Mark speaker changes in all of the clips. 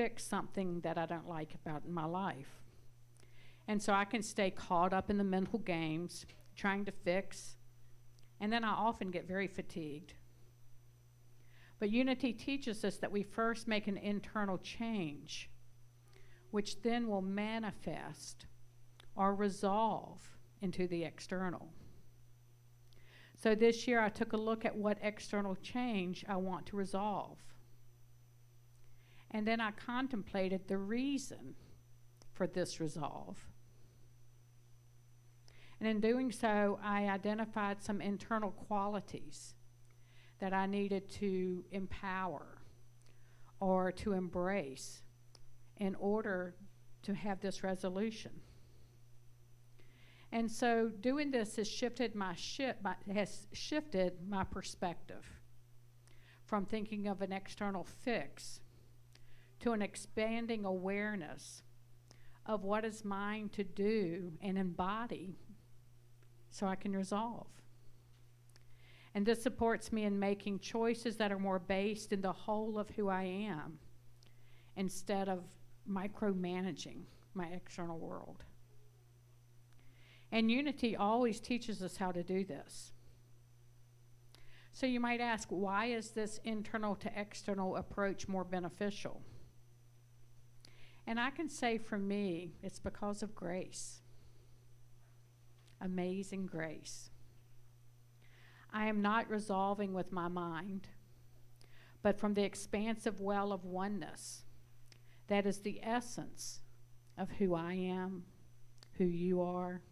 Speaker 1: fix something that I don't like about my life. And so I can stay caught up in the mental games, trying to fix, and then I often get very fatigued. But unity teaches us that we first make an internal change, which then will manifest or resolve into the external. So this year I took a look at what external change I want to resolve. And then I contemplated the reason for this resolve. And in doing so, I identified some internal qualities that I needed to empower or to embrace in order to have this resolution. And so doing this has shifted my perspective from thinking of an external fix to an expanding awareness of what is mine to do and embody so I can resolve. And this supports me in making choices that are more based in the whole of who I am instead of micromanaging my external world. And unity always teaches us how to do this. So you might ask, why is this internal to external approach more beneficial? And I can say for me, it's because of grace. Amazing grace. I am not resolving with my mind, but from the expansive well of oneness that is the essence of who I am, who you are,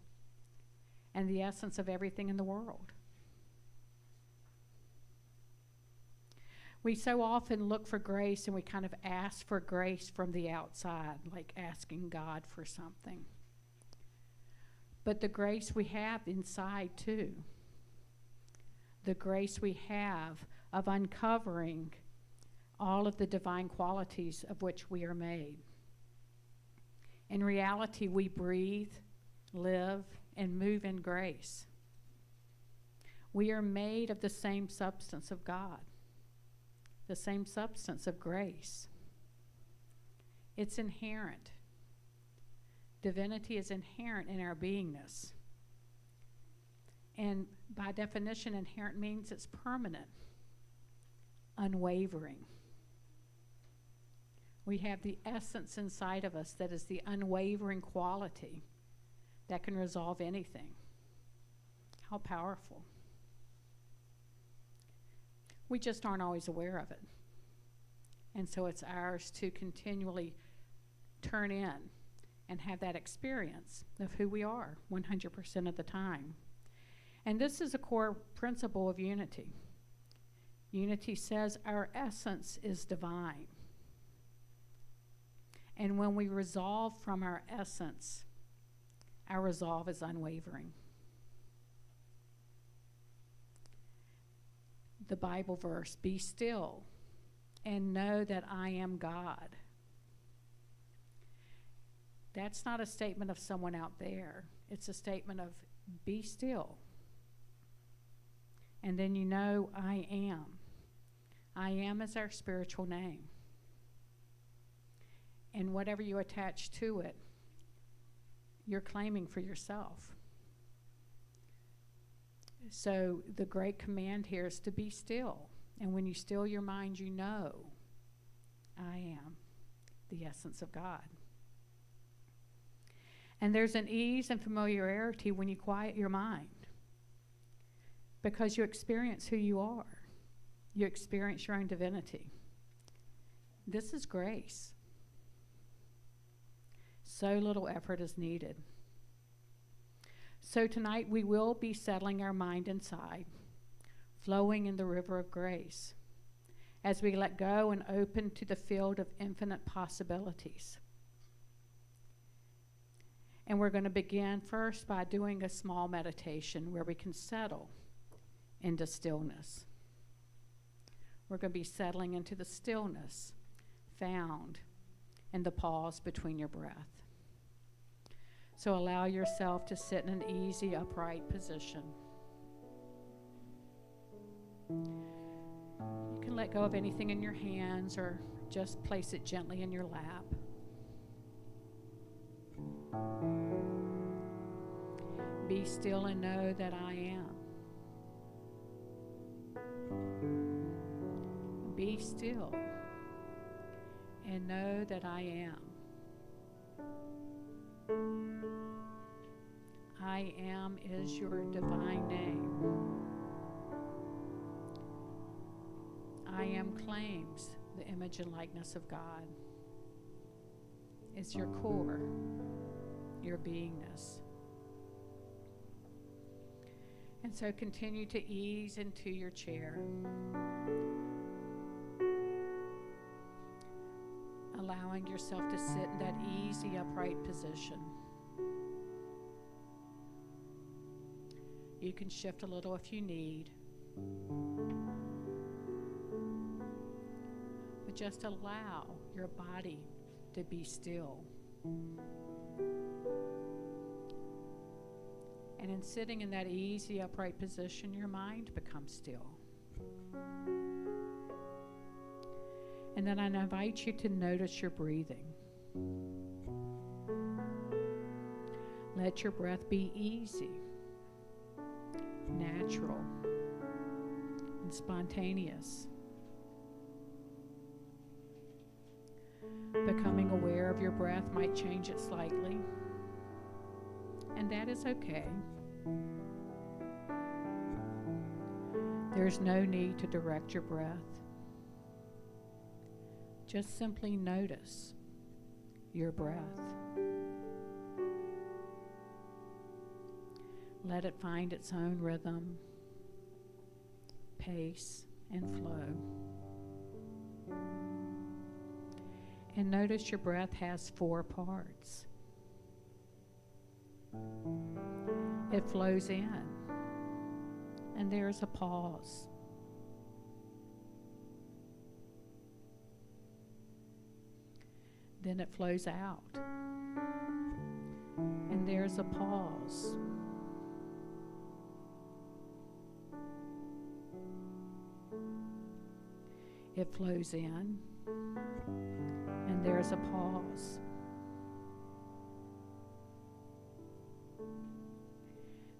Speaker 1: and the essence of everything in the world. We so often look for grace and we kind of ask for grace from the outside, like asking God for something. But the grace we have inside too, the grace we have of uncovering all of the divine qualities of which we are made. In reality, we breathe, live, and move in grace. We are made of the same substance of God, the same substance of grace. It's inherent. Divinity is inherent in our beingness. And by definition, inherent means it's permanent, unwavering. We have the essence inside of us that is the unwavering quality that can resolve anything. How powerful. We just aren't always aware of it. And so it's ours to continually turn in and have that experience of who we are 100% of the time. And this is a core principle of unity. Unity says our essence is divine. And when we resolve from our essence, our resolve is unwavering. The Bible verse, be still and know that I am God. That's not a statement of someone out there. It's a statement of be still. And then you know I am. I am is our spiritual name. And whatever you attach to it, you're claiming for yourself. So the great command here is to be still. And when you still your mind, you know I am the essence of God. And there's an ease and familiarity when you quiet your mind, because you experience who you are. You experience your own divinity. This is grace. So little effort is needed. So tonight we will be settling our mind inside, flowing in the river of grace, as we let go and open to the field of infinite possibilities. And we're going to begin first by doing a small meditation where we can settle into stillness. We're going to be settling into the stillness found in the pause between your breath. So allow yourself to sit in an easy, upright position. You can let go of anything in your hands or just place it gently in your lap. Be still and know that I am. Be still and know that I am. I am is your divine name. I am claims the image and likeness of God. It's your core, your beingness. And so continue to ease into your chair, allowing yourself to sit in that easy upright position. You can shift a little if you need, but just allow your body to be still. And in sitting in that easy upright position, your mind becomes still. And then I invite you to notice your breathing. Let your breath be easy, natural, and spontaneous. Becoming aware of your breath might change it slightly, and that is okay. There's no need to direct your breath. Just simply notice your breath. Let it find its own rhythm, pace, and flow. And notice your breath has 4 parts. It flows in, and there's a pause. Then it flows out, and there's a pause. It flows in, and there's a pause.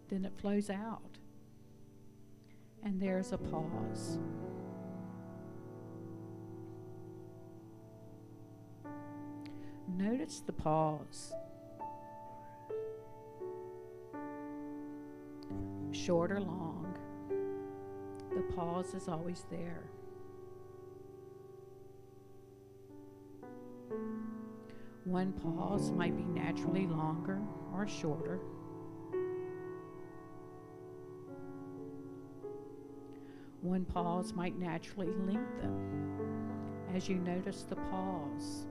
Speaker 1: Then it flows out, and there's a pause. Notice the pause. Short or long, the pause is always there. One pause might be naturally longer or shorter. One pause might naturally lengthen as you notice the pause.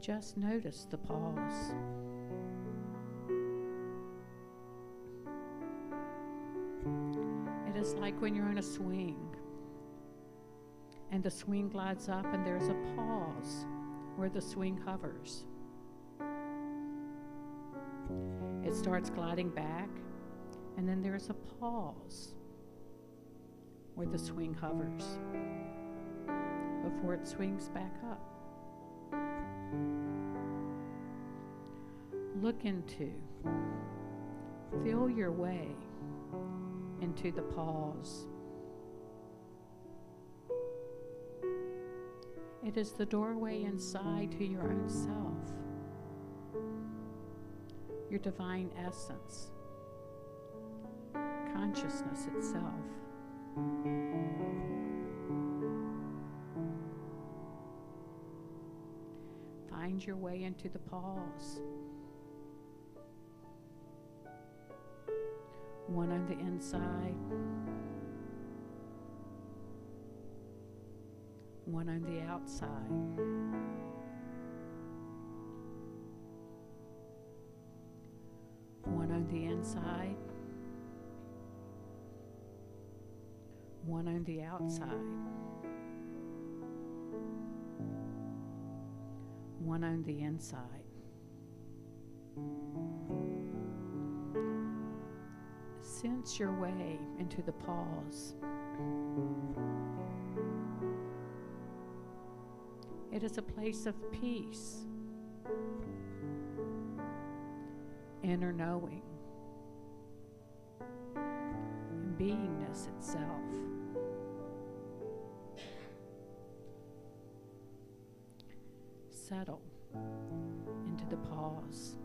Speaker 1: Just notice the pause. It is like when you're on a swing and the swing glides up and there's a pause where the swing hovers. It starts gliding back, and then there's a pause where the swing hovers before it swings back up. Look into, feel your way into the pause. It is the doorway inside to your own self, your divine essence, consciousness itself. Find your way into the pause. One on the inside, one on the outside. One on the inside, one on the outside. One on the inside. Sense your way into the pause. It is a place of peace, inner knowing, and beingness itself. Settle into the pause.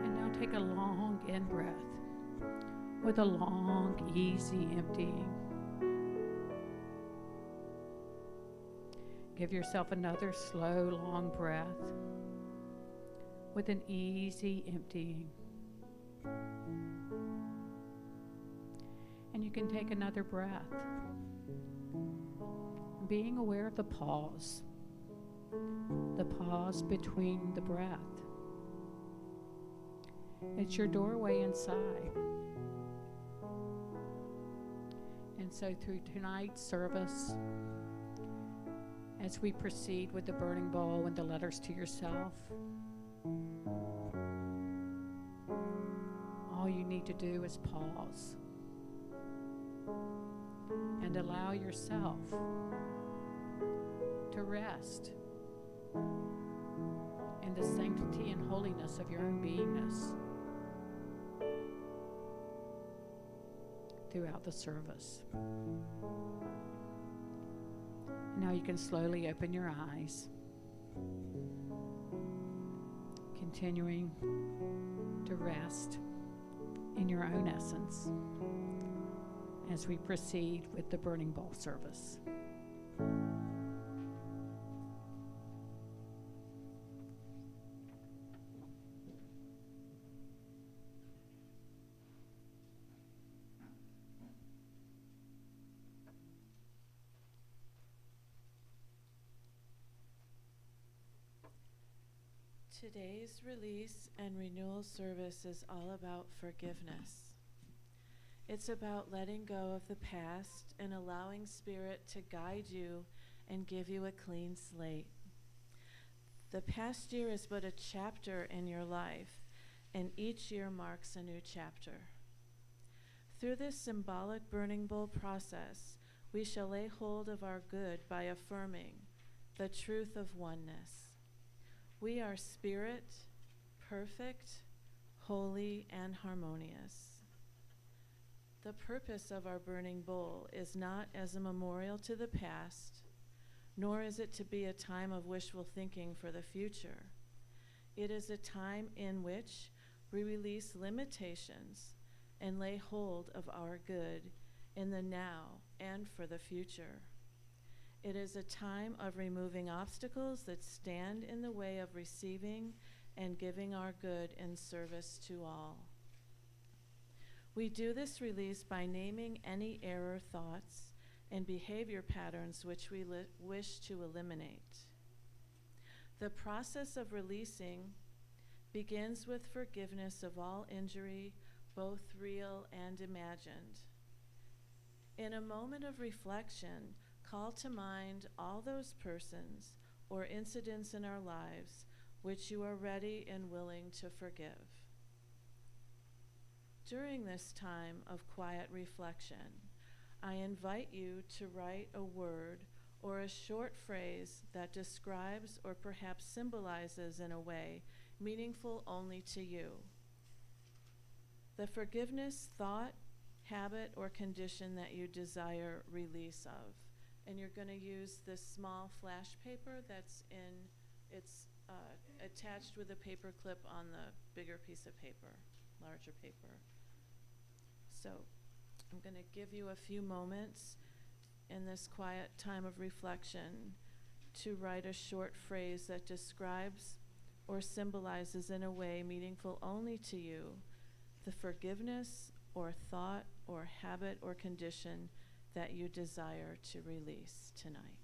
Speaker 1: And now take a long in-breath with a long, easy emptying. Give yourself another slow, long breath with an easy emptying. And you can take another breath, being aware of the pause between the breath. It's your doorway inside. And so through tonight's service, as we proceed with the burning bowl and the letters to yourself, all you need to do is pause and allow yourself to rest in the sanctity and holiness of your own beingness throughout the service. Now you can slowly open your eyes, continuing to rest in your own essence as we proceed with the burning bowl service.
Speaker 2: Today's release and renewal service is all about forgiveness. It's about letting go of the past and allowing Spirit to guide you and give you a clean slate. The past year is but a chapter in your life, and each year marks a new chapter. Through this symbolic burning bowl process, we shall lay hold of our good by affirming the truth of oneness. We are spirit, perfect, holy, and harmonious. The purpose of our burning bowl is not as a memorial to the past, nor is it to be a time of wishful thinking for the future. It is a time in which we release limitations and lay hold of our good in the now and for the future. It is a time of removing obstacles that stand in the way of receiving and giving our good in service to all. We do this release by naming any error thoughts and behavior patterns which we wish to eliminate. The process of releasing begins with forgiveness of all injury, both real and imagined. In a moment of reflection, call to mind all those persons or incidents in our lives which you are ready and willing to forgive. During this time of quiet reflection, I invite you to write a word or a short phrase that describes or perhaps symbolizes in a way meaningful only to you the forgiveness, thought, habit, or condition that you desire release of. And you're going to use this small flash paper it's attached with a paper clip on the bigger piece of paper, larger paper. So I'm going to give you a few moments in this quiet time of reflection to write a short phrase that describes or symbolizes in a way meaningful only to you the forgiveness or thought or habit or condition that you desire to release tonight.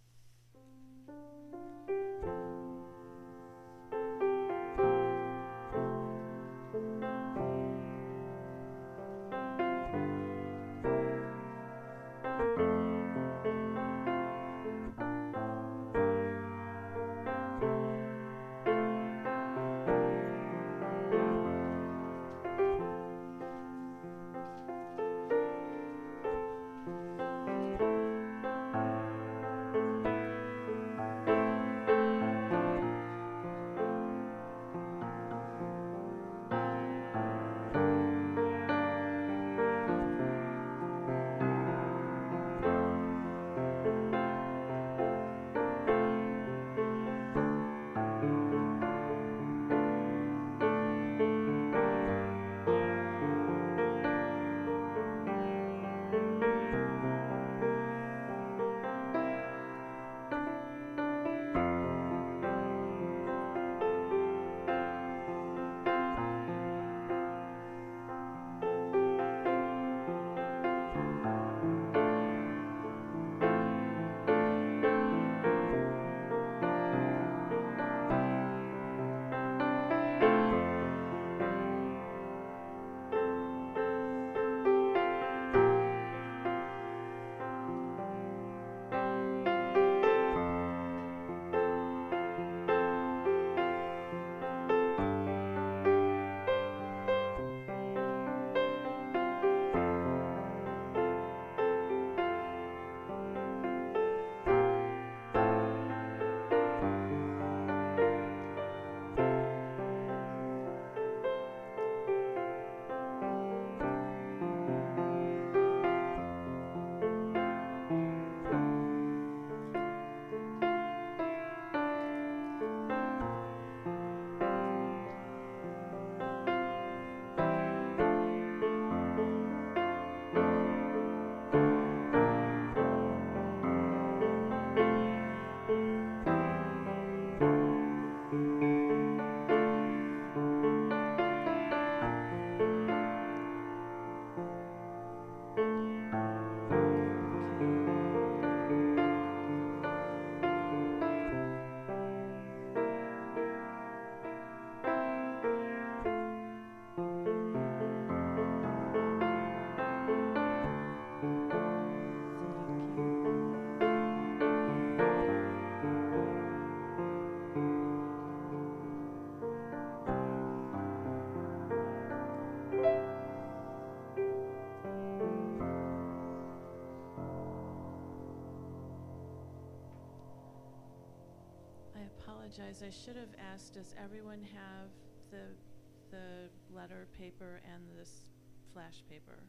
Speaker 2: Apologize. I should have asked, does everyone have the letter paper and this flash paper?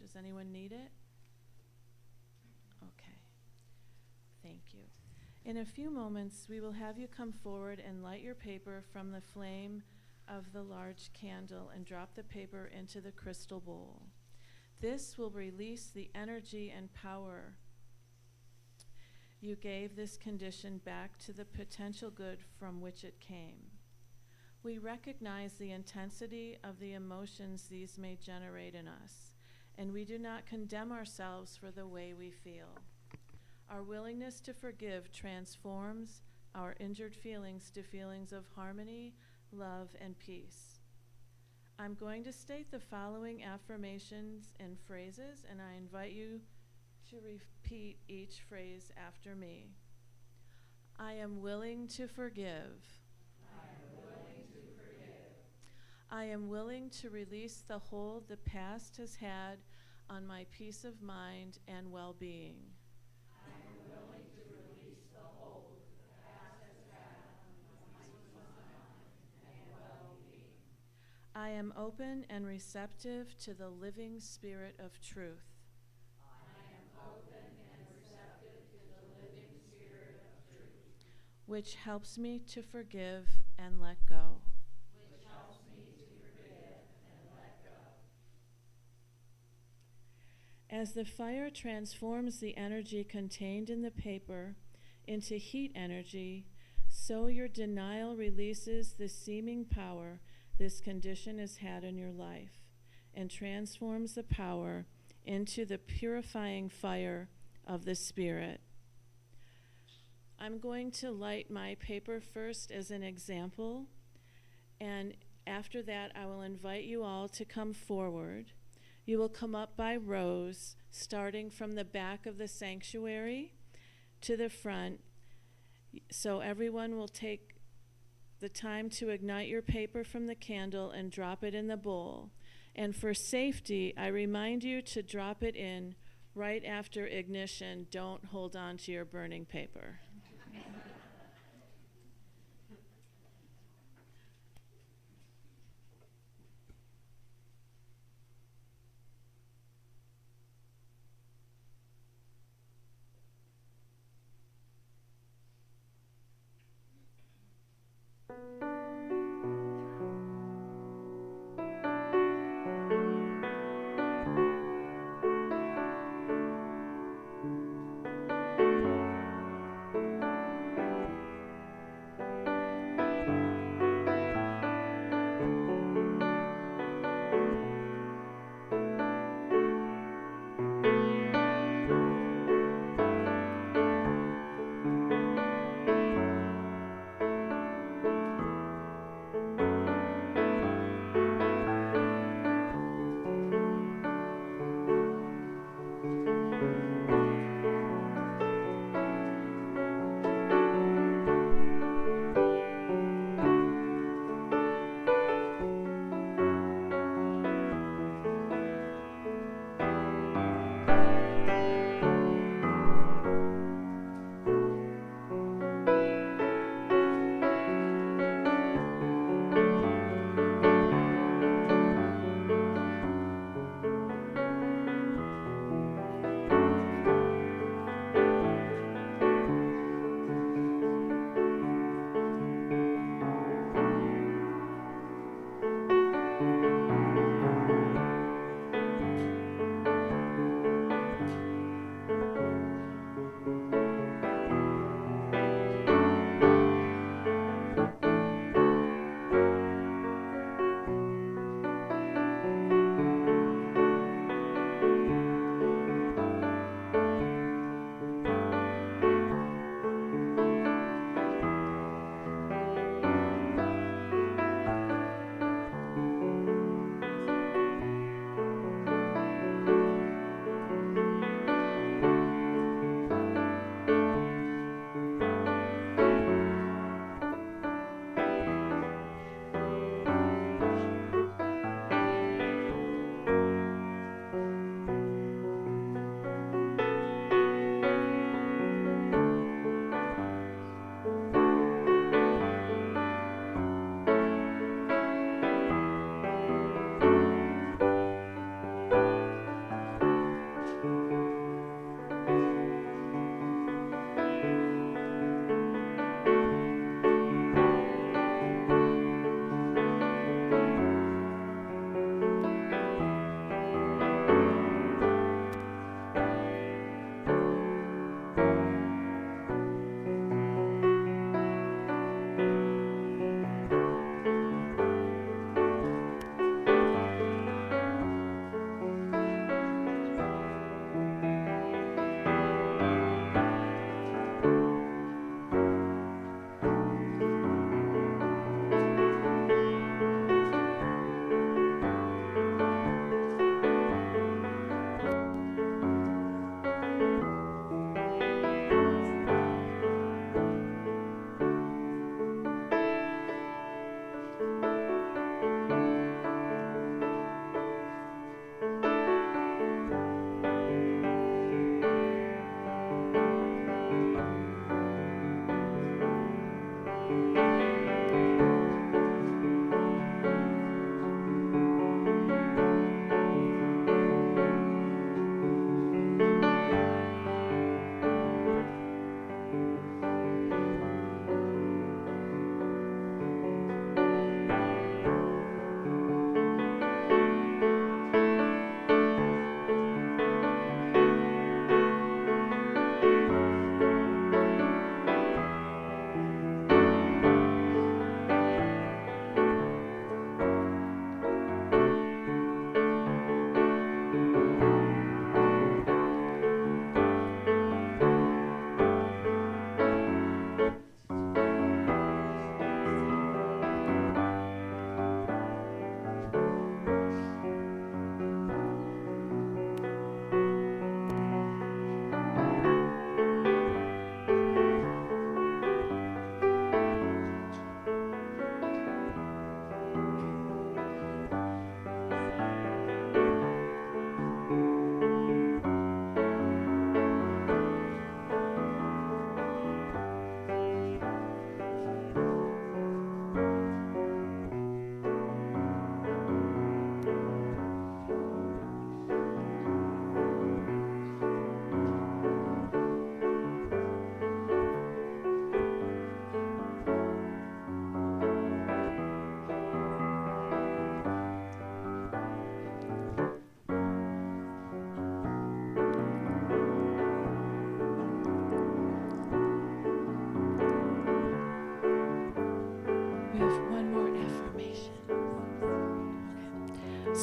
Speaker 2: Does anyone need it? Okay. Thank you. In a few moments, we will have you come forward and light your paper from the flame of the large candle and drop the paper into the crystal bowl. This will release the energy and power you gave this condition back to the potential good from which it came. We recognize the intensity of the emotions these may generate in us, and we do not condemn ourselves for the way we feel. Our willingness to forgive transforms our injured feelings to feelings of harmony, love, and peace. I'm going to state the following affirmations and phrases, and I invite you to repeat each phrase after me. I am willing to forgive.
Speaker 3: I am willing to forgive.
Speaker 2: I am willing to release the hold the past has had on my peace of mind and well-being. I am open and receptive to the living Spirit of truth. Which helps me to forgive and let go. As the fire transforms the energy contained in the paper into heat energy, so your denial releases the seeming power this condition has had in your life and transforms the power into the purifying fire of the Spirit. I'm going to light my paper first as an example, and after that I will invite you all to come forward. You will come up by rows, starting from the back of the sanctuary to the front, so everyone will take the time to ignite your paper from the candle and drop it in the bowl. And for safety, I remind you to drop it in right after ignition. Don't hold on to your burning paper.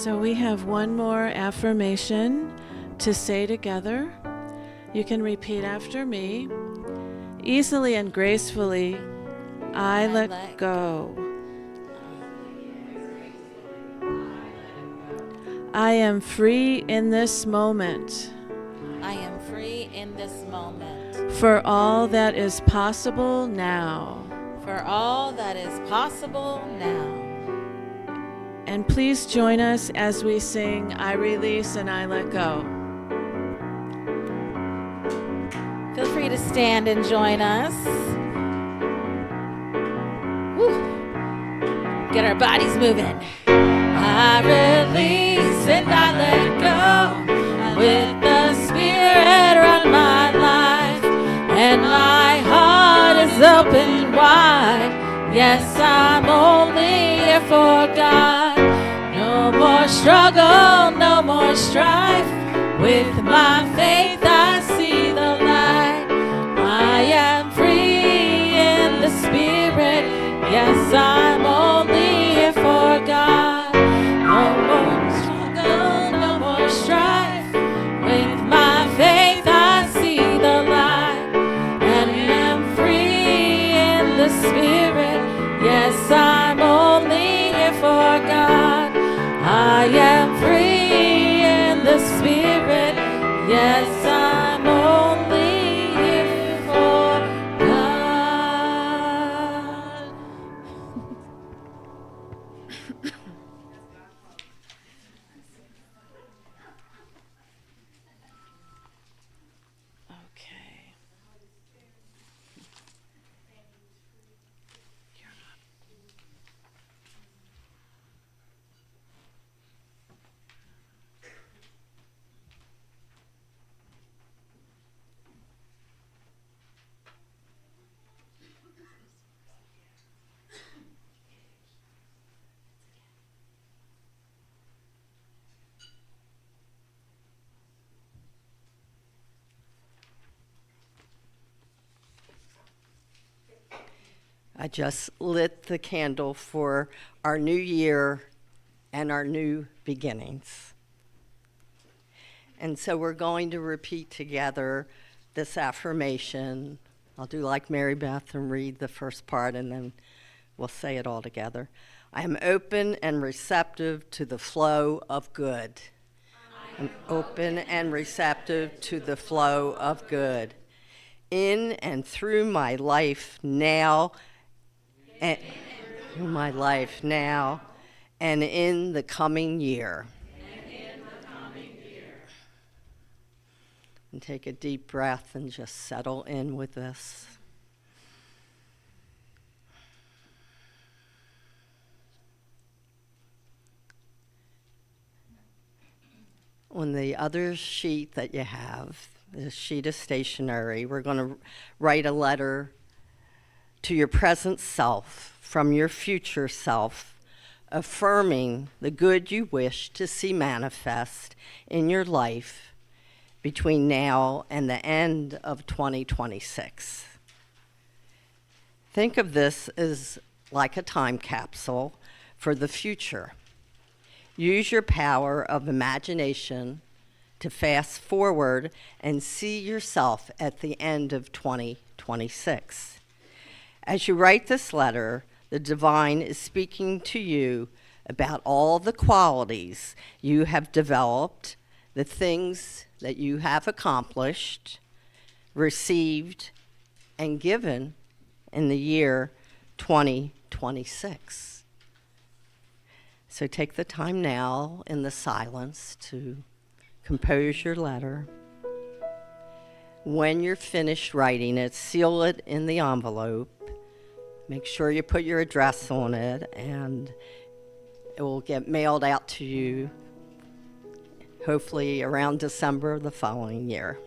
Speaker 2: So we have one more affirmation to say together. You can repeat after me. Easily and gracefully, I let go. I am free in this moment.
Speaker 3: I am free in this moment.
Speaker 2: For all that is possible now.
Speaker 3: For all that is possible now.
Speaker 2: And please join us as we sing, I release and I let go.
Speaker 3: Feel free to stand and join us. Woo. Get our bodies moving. I release and I let go. With the Spirit run my life, and my heart is open wide. Yes, I'm only here for God. No more struggle, no more strife. With my faith I see the light. I am free in the Spirit. Yes, I'm only here for God. No more struggle, no more strife. With my faith I see the light. And am free in the Spirit. Yes, I'm only here for God. I am free in the Spirit. Yes, I'm only here for God. Okay.
Speaker 4: I just lit the candle for our new year and our new beginnings. And so we're going to repeat together this affirmation. I'll do like Mary Beth and read the first part, and then we'll say it all together. I am open and receptive to the flow of good. I'm open and receptive to the flow of good. In and through my life now, and and in the coming year. And take a deep breath and just settle in with this. On the other sheet that you have, the sheet of stationery, we're going to write a letter to your present self from your future self, affirming the good you wish to see manifest in your life between now and the end of 2026. Think of this as like a time capsule for the future. Use your power of imagination to fast forward and see yourself at the end of 2026. As you write this letter, the divine is speaking to you about all the qualities you have developed, the things that you have accomplished, received, and given in the year 2026. So take the time now in the silence to compose your letter. When you're finished writing it, seal it in the envelope. Make sure you put your address on it, and it will get mailed out to you hopefully around December of the following year.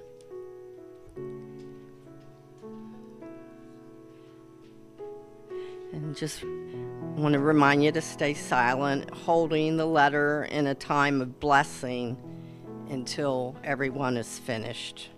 Speaker 4: And just want to remind you to stay silent, holding the letter in a time of blessing until everyone is finished.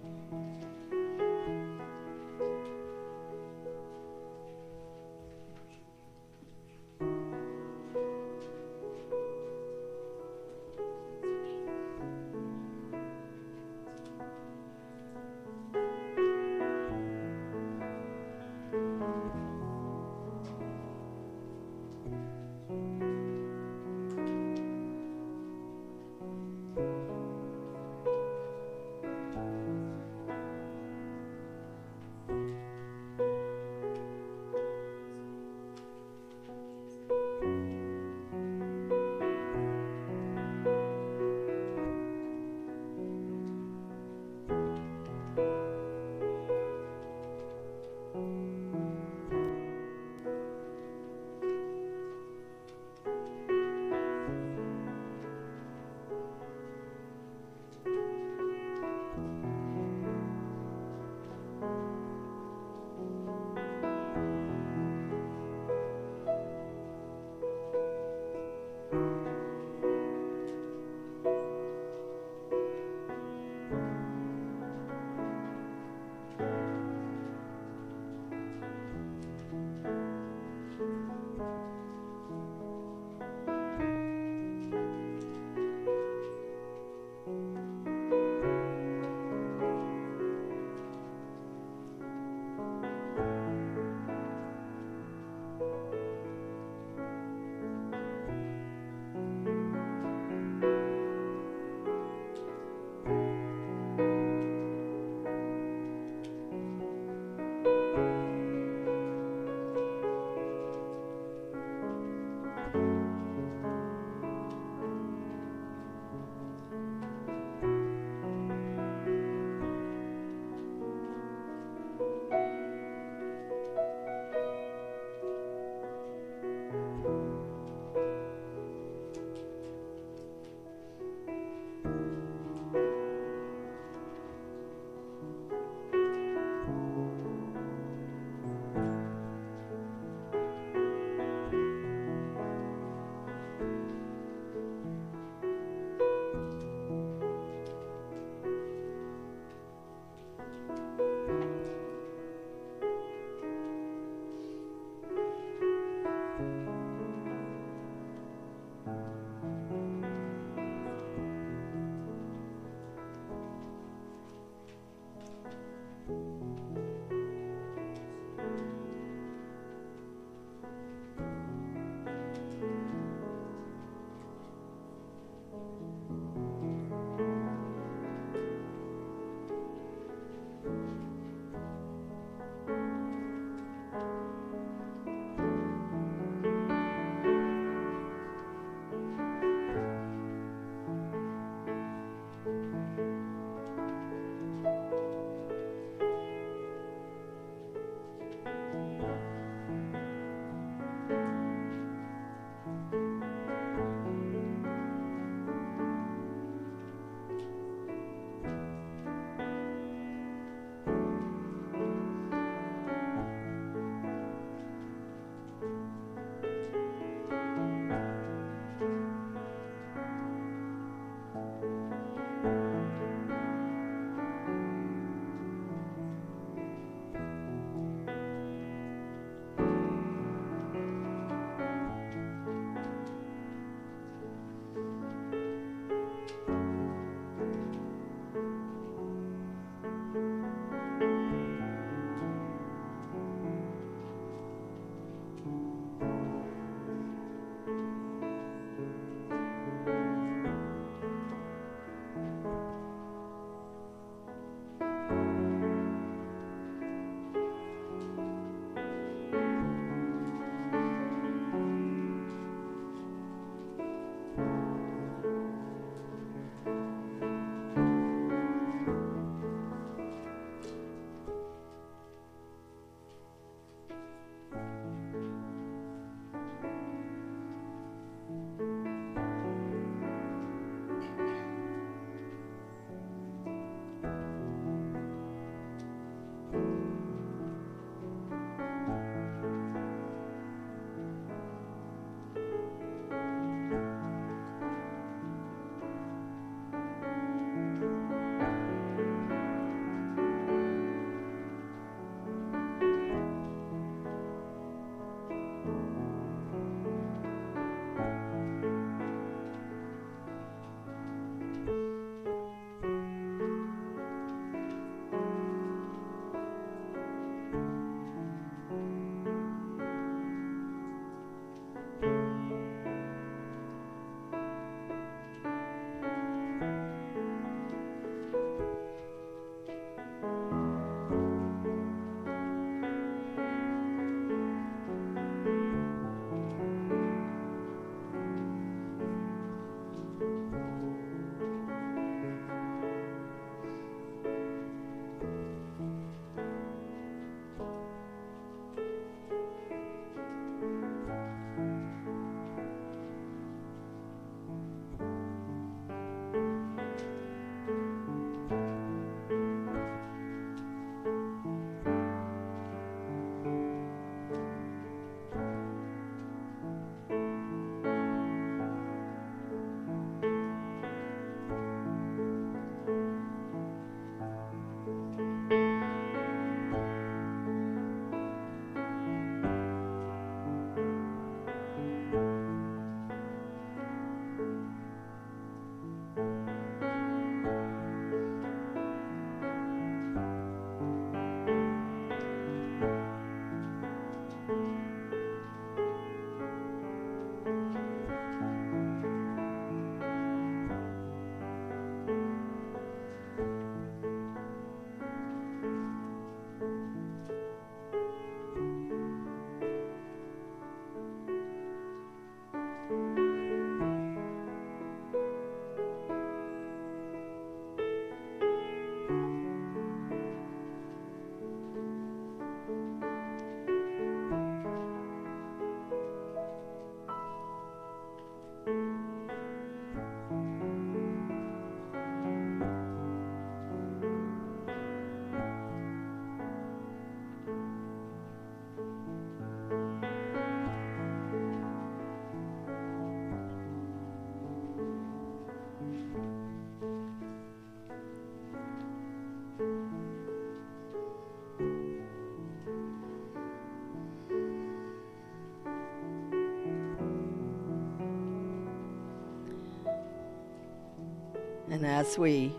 Speaker 4: And as we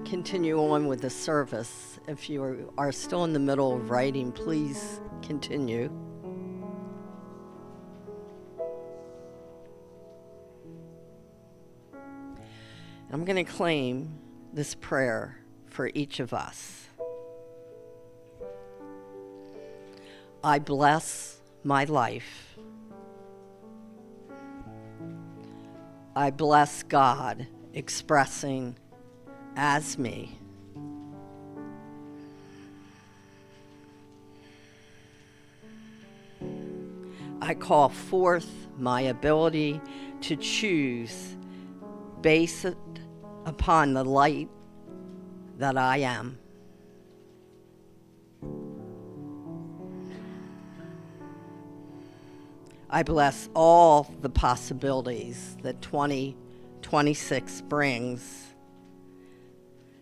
Speaker 4: continue on with the service, if you are still in the middle of writing, please continue. I'm going to claim this prayer for each of us. I bless my life. I bless God expressing as me. I call forth my ability to choose based upon the light that I am. I bless all the possibilities that 2026 brings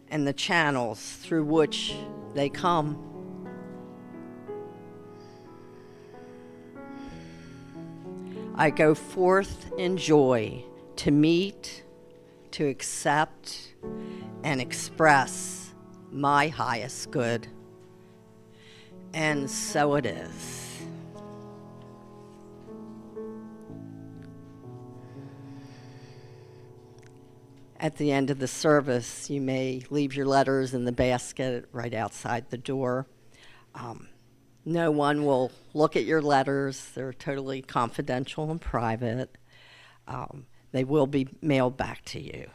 Speaker 4: and the channels through which they come. I go forth in joy to meet, to accept, and express my highest good. And so it is. At the end of the service, you may leave your letters in the basket right outside the door. No one will look at your letters. They're totally confidential and private. They will be mailed back to you.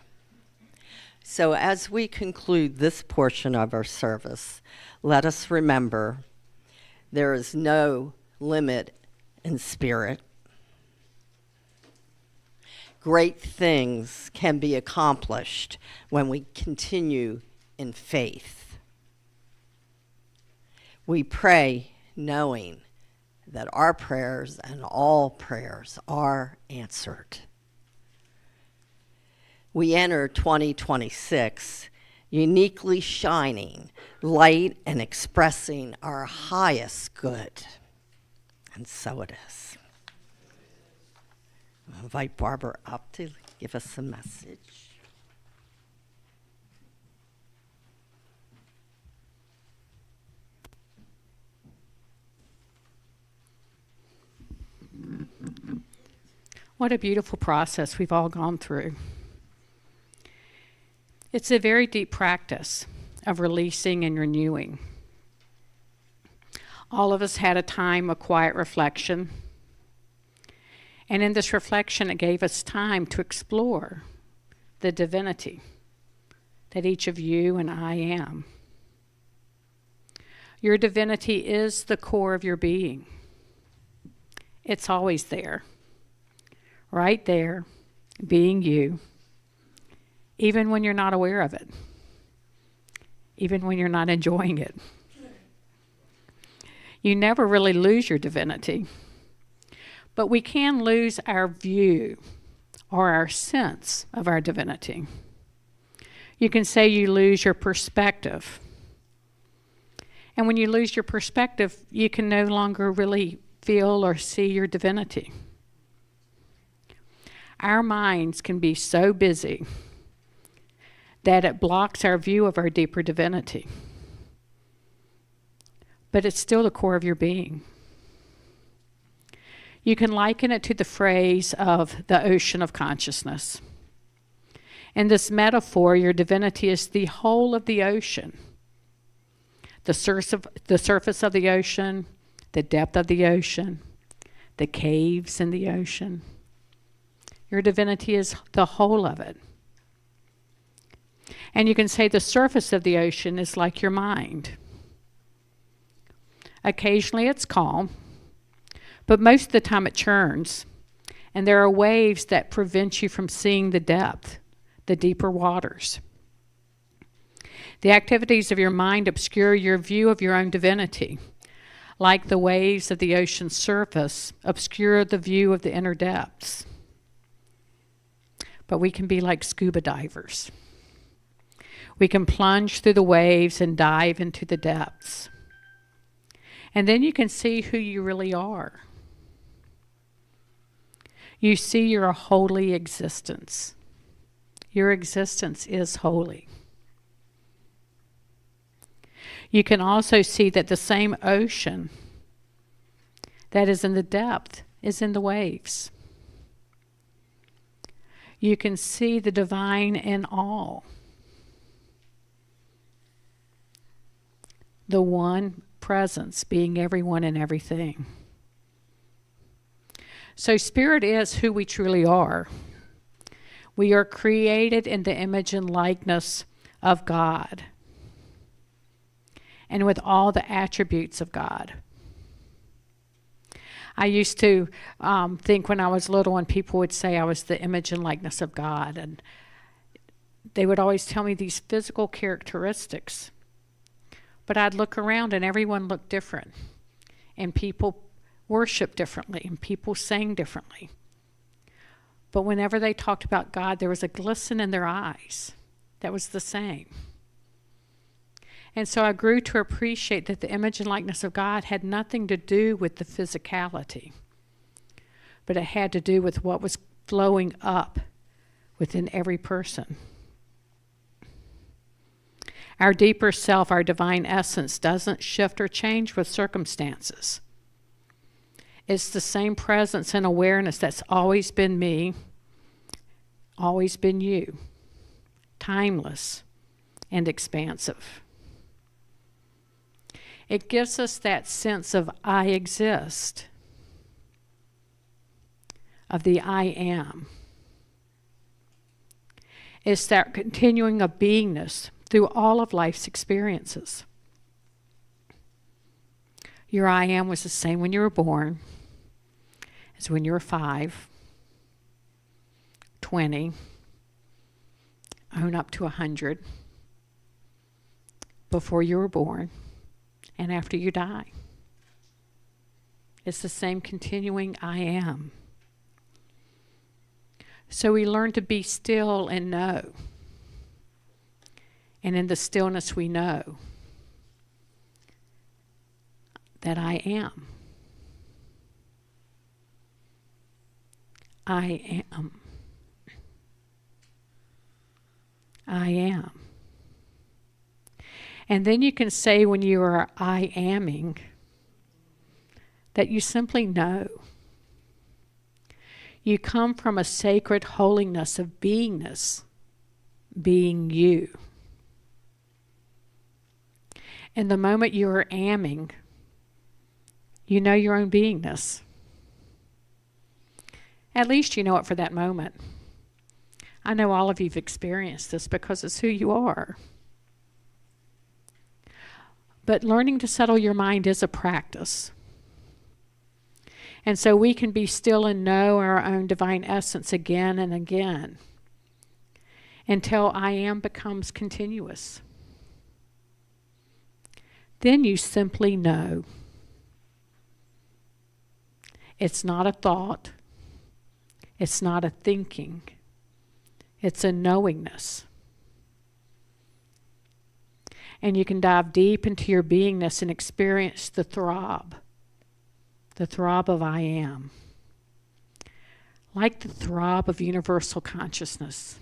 Speaker 4: So as we conclude this portion of our service, let us remember there is no limit in spirit. Great things can be accomplished when we continue in faith. We pray knowing that our prayers and all prayers are answered. We enter 2026 uniquely shining light and expressing our highest good. And so it is. I'll invite Barbara up to give us a message.
Speaker 1: What a beautiful process we've all gone through. It's a very deep practice of releasing and renewing. All of us had a time of quiet reflection. And in this reflection, it gave us time to explore the divinity that each of you and I am. Your divinity is the core of your being. It's always there, right there, being you, even when you're not aware of it, even when you're not enjoying it. You never really lose your divinity. But we can lose our view or our sense of our divinity. You can say you lose your perspective. And when you lose your perspective, you can no longer really feel or see your divinity. Our minds can be so busy that it blocks our view of our deeper divinity. But it's still the core of your being. You can liken it to the phrase of the ocean of consciousness. In this metaphor, your divinity is the whole of the ocean. The surface of the ocean, the depth of the ocean, the caves in the ocean. Your divinity is the whole of it. And you can say the surface of the ocean is like your mind. Occasionally it's calm, but most of the time it churns, and there are waves that prevent you from seeing the depth, the deeper waters. The activities of your mind obscure your view of your own divinity, like the waves of the ocean's surface obscure the view of the inner depths. But we can be like scuba divers. We can plunge through the waves and dive into the depths. And then you can see who you really are. You see your holy existence. Your existence is holy. You can also see that the same ocean that is in the depth is in the waves. You can see the divine in all. The one presence being everyone and everything. So spirit is who we truly are. We are created in the image and likeness of God, and with all the attributes of God. I used to think when I was little and people would say I was the image and likeness of God, and they would always tell me these physical characteristics. But I'd look around and everyone looked different, and people worshiped differently, and people sang differently. But whenever they talked about God, there was a glisten in their eyes that was the same. And so I grew to appreciate that the image and likeness of God had nothing to do with the physicality, but it had to do with what was flowing up within every person. Our deeper self, our divine essence, doesn't shift or change with circumstances. It's the same presence and awareness that's always been me, always been you, timeless and expansive. It gives us that sense of I exist, of the I am. It's that continuing of beingness through all of life's experiences. Your I am was the same when you were born as when you were 5, 20, on up to 100, before you were born, and after you die. It's the same continuing I am. So we learn to be still and know. And in the stillness we know that I am. I am. I am. And then you can say when you are I amming that you simply know. You come from a sacred holiness of beingness, being you. And the moment you are amming, you know your own beingness. At least you know it for that moment. I know all of you have experienced this because it's who you are. But learning to settle your mind is a practice. And so we can be still and know our own divine essence again and again until I am becomes continuous. Then you simply know. It's not a thought. It's not a thinking. It's a knowingness. And you can dive deep into your beingness and experience the throb of I am. Like the throb of universal consciousness.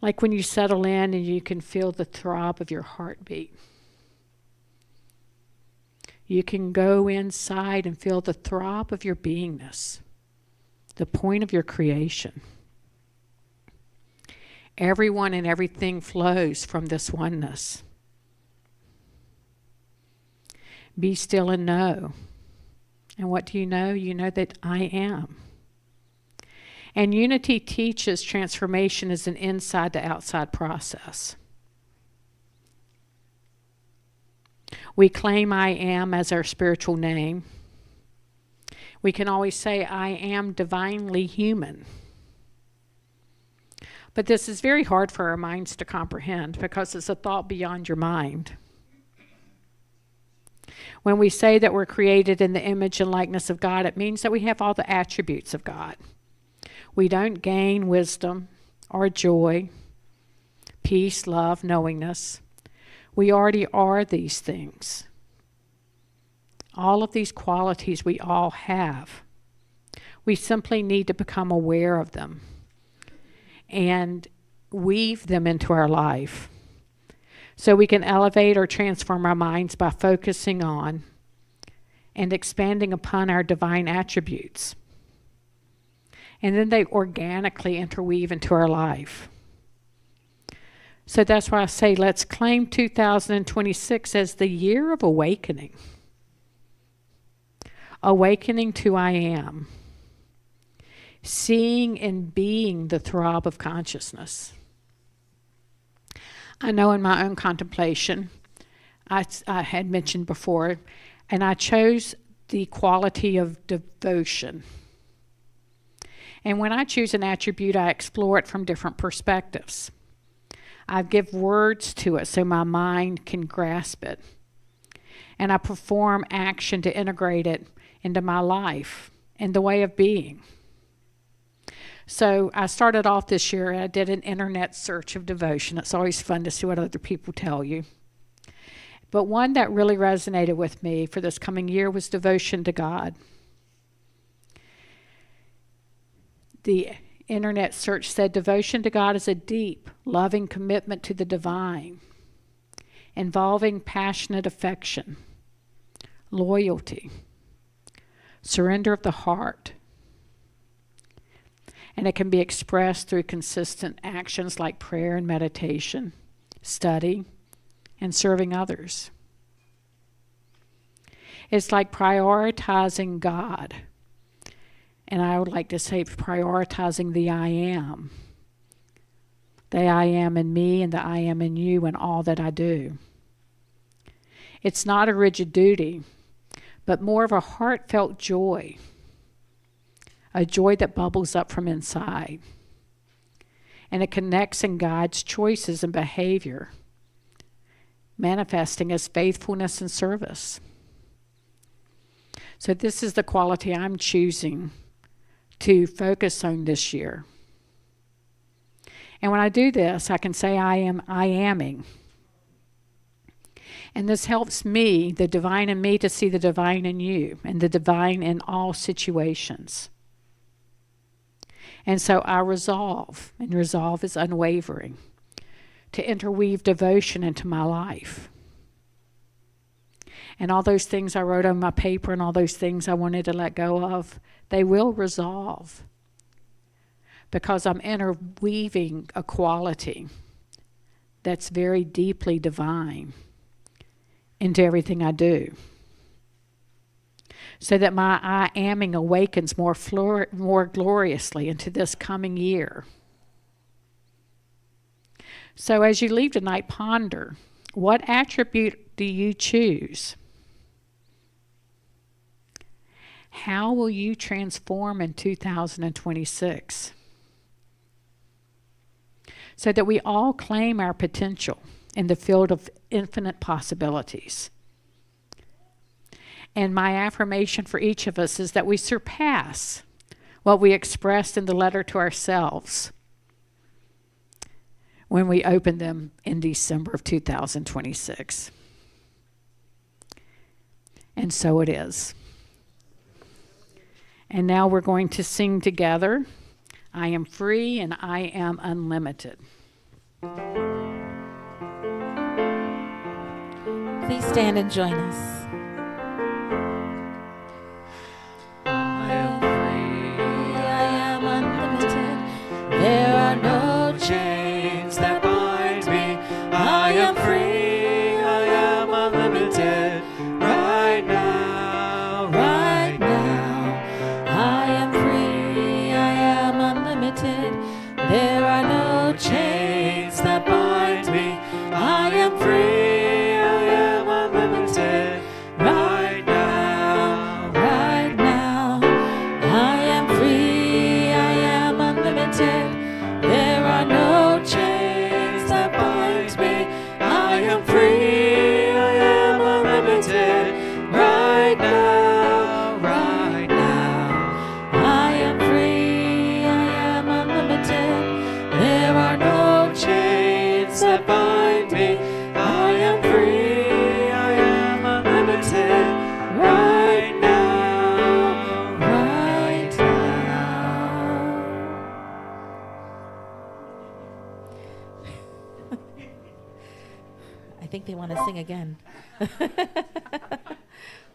Speaker 1: Like when you settle in and you can feel the throb of your heartbeat. You can go inside and feel the throb of your beingness, the point of your creation. Everyone and everything flows from this oneness. Be still and know. And what do you know? You know that I am. And unity teaches transformation is an inside to outside process. We claim I am as our spiritual name. We can always say I am divinely human. But this is very hard for our minds to comprehend because it's a thought beyond your mind. When we say that we're created in the image and likeness of God, it means that we have all the attributes of God. We don't gain wisdom or joy, peace, love, knowingness. We already are these things. All of these qualities we all have. We simply need to become aware of them and weave them into our life. So we can elevate or transform our minds by focusing on and expanding upon our divine attributes. And then they organically interweave into our life. So that's why I say let's claim 2026 as the year of awakening. Awakening to I am. Seeing and being the throb of consciousness. I know in my own contemplation, I had mentioned before, and I chose the quality of devotion. And when I choose an attribute, I explore it from different perspectives. I give words to it so my mind can grasp it. And I perform action to integrate it into my life and the way of being. So I started off this year, I did an internet search of devotion. It's always fun to see what other people tell you. But one that really resonated with me for this coming year was devotion to God. The internet search said devotion to God is a deep, loving commitment to the divine, involving passionate affection, loyalty, surrender of the heart. And it can be expressed through consistent actions like prayer and meditation, study, and serving others. It's like prioritizing God. And I would like to say prioritizing the I am. The I am in me and the I am in you in all that I do. It's not a rigid duty, but more of a heartfelt joy. A joy that bubbles up from inside. And it connects and guides choices and behavior, manifesting as faithfulness and service. So this is the quality I'm choosing to focus on this year. And when I do this, I can say I aming. And this helps me, the divine in me, to see the divine in you and the divine in all situations. And so I resolve, and resolve is unwavering, to interweave devotion into my life. And all those things I wrote on my paper and all those things I wanted to let go of, they will resolve. Because I'm interweaving a quality that's very deeply divine into everything I do. So that my I aming awakens more gloriously into this coming year. So as you leave tonight, ponder, what attribute do you choose? How will you transform in 2026? So that we all claim our potential in the field of infinite possibilities. And my affirmation for each of us is that we surpass what we expressed in the letter to ourselves when we opened them in December of 2026. And so it is. And now we're going to sing together, I am free and I am unlimited.
Speaker 3: Please stand and join us.
Speaker 5: I am free,
Speaker 3: I am unlimited.
Speaker 5: there are no chains that bind me. I am free, I am unlimited. Right now,
Speaker 3: Right now, I am free, I am unlimited. There are no
Speaker 5: chains that bind me. I am free, I am unlimited. Right now,
Speaker 3: right now. I am free, I am unlimited. There are no chains that bind me.
Speaker 5: I am free, I am unlimited. Right now, right now.
Speaker 3: I am free, I am unlimited. There are no chains think they want to sing again.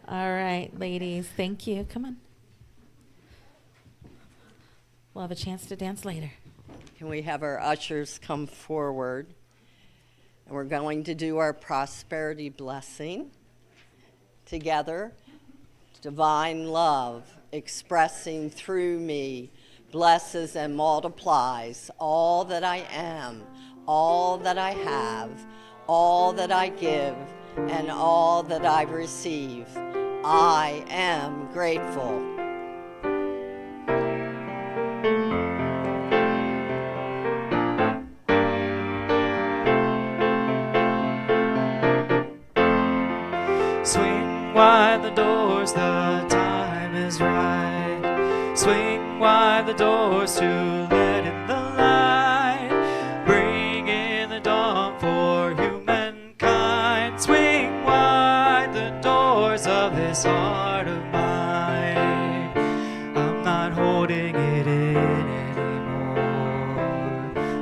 Speaker 3: All right, ladies, thank you. Come on. We'll have a chance to dance later.
Speaker 4: Can we have our ushers come forward? And we're going to do our prosperity blessing together. Divine love expressing through me blesses and multiplies all that I am, all that I have, all that I give, and all that I receive. I am grateful.
Speaker 5: Swing wide the doors, the time is right. Swing wide the doors to let in the light. Bring in the dawn for humankind. Swing wide the doors of this heart of mine. I'm not holding it in anymore.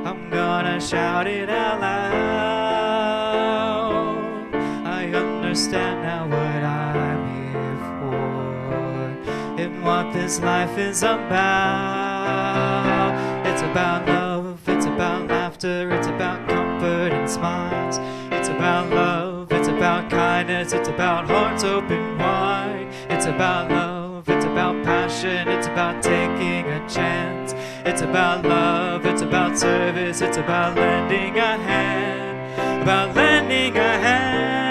Speaker 5: I'm gonna shout it out loud. I understand now what I'm here for and what this life is about. It's about love, it's about laughter, it's about comfort and smiles. It's about love, it's about kindness, it's about hearts open wide. It's about love, it's about passion, it's about taking a chance. It's about love, it's about service, it's about lending a hand, about lending a hand.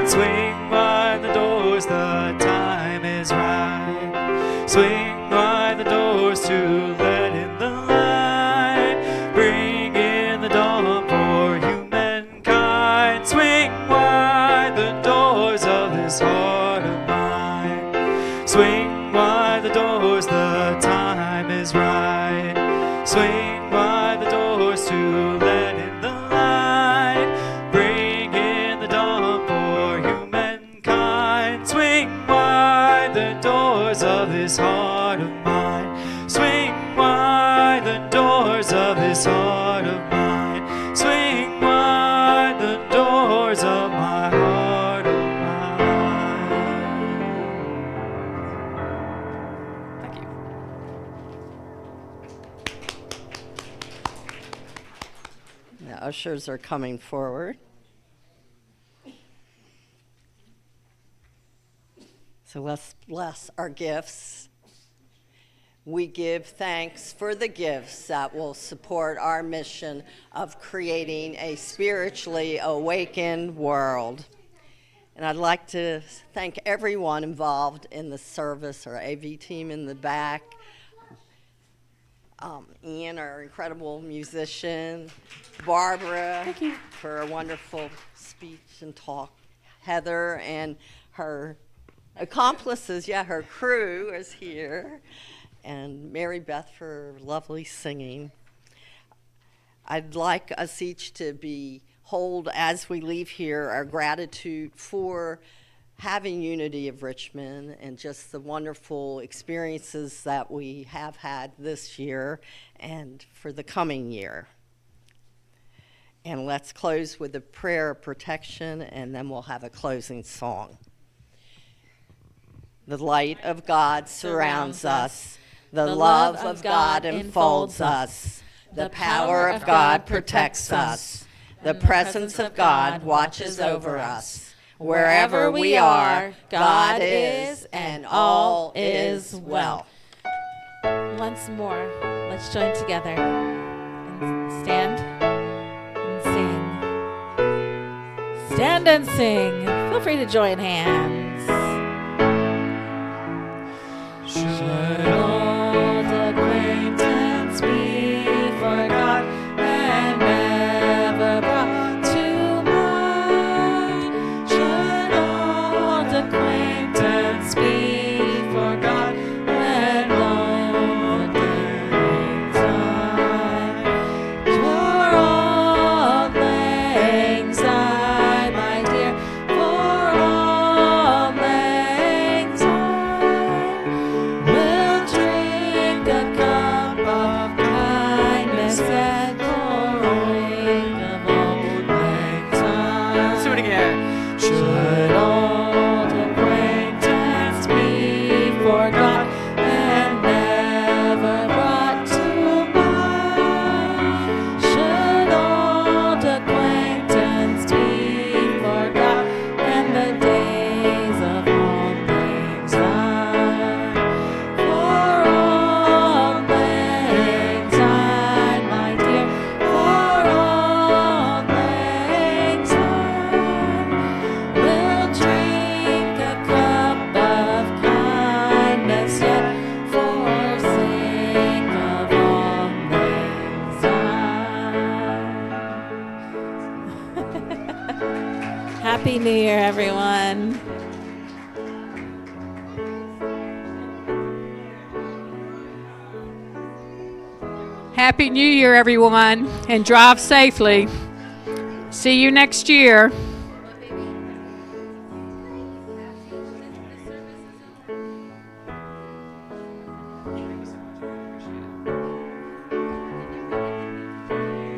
Speaker 5: Swing wide the doors, the time is right. Swing wide the doors to let in the light. Bring in the dawn for humankind. Swing wide the doors of this heart of mine. Swing wide the doors, the time is right. Swing wide the doors to let in the light. Bring in the dawn for humankind. Swing wide the doors of this heart of mine. Swing wide the doors of this heart of mine. Swing wide the doors of my heart of mine. Thank you.
Speaker 4: The ushers are coming forward. So let's bless our gifts. We give thanks for the gifts that will support our mission of creating a spiritually awakened world. And I'd like to thank everyone involved in the service, our AV team in the back, Ian, our incredible musician, Barbara, for a wonderful speech and talk, Heather and her accomplices, her crew is here, and Mary Beth for lovely singing. I'd like us each to hold as we leave here our gratitude for having Unity of Richmond and just the wonderful experiences that we have had this year and for the coming year. And let's close with a prayer of protection, and then we'll have a closing song. The light of God surrounds us. The love of God enfolds us. The power of God protects us. The presence of God watches over us. Wherever we are, God is, and all is well.
Speaker 3: Once more, let's join together and stand and sing. Stand and sing. Feel free to join hands. Should old acquaintance be forgot and never brought to mind? Should old acquaintance be forgot when long time? For all lang syne, my dear, for all lang syne, will Happy New Year, everyone.
Speaker 1: Happy New Year, everyone, and drive safely. See you next year.